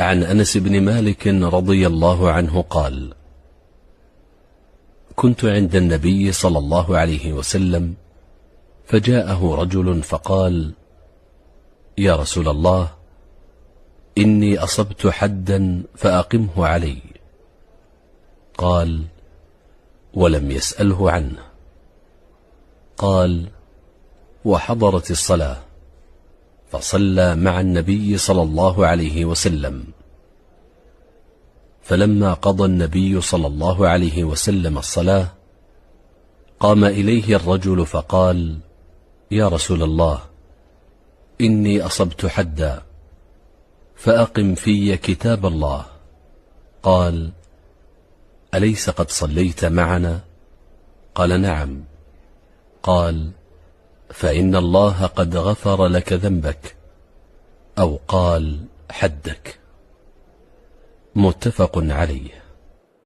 عن أنس بن مالك رضي الله عنه قال: كنت عند النبي صلى الله عليه وسلم، فجاءه رجل فقال: يا رسول الله، إني أصبت حدا فأقمه علي. قال: ولم يسأله عنه. قال: وحضرت الصلاة، فصلى مع النبي صلى الله عليه وسلم. فلما قضى النبي صلى الله عليه وسلم الصلاة، قام إليه الرجل فقال: يا رسول الله، إني أصبت حدا فأقم في كتاب الله. قال: أليس قد صليت معنا؟ قال: نعم. قال: فإن الله قد غفر لك ذنبك، أو قال حدك. متفق عليه.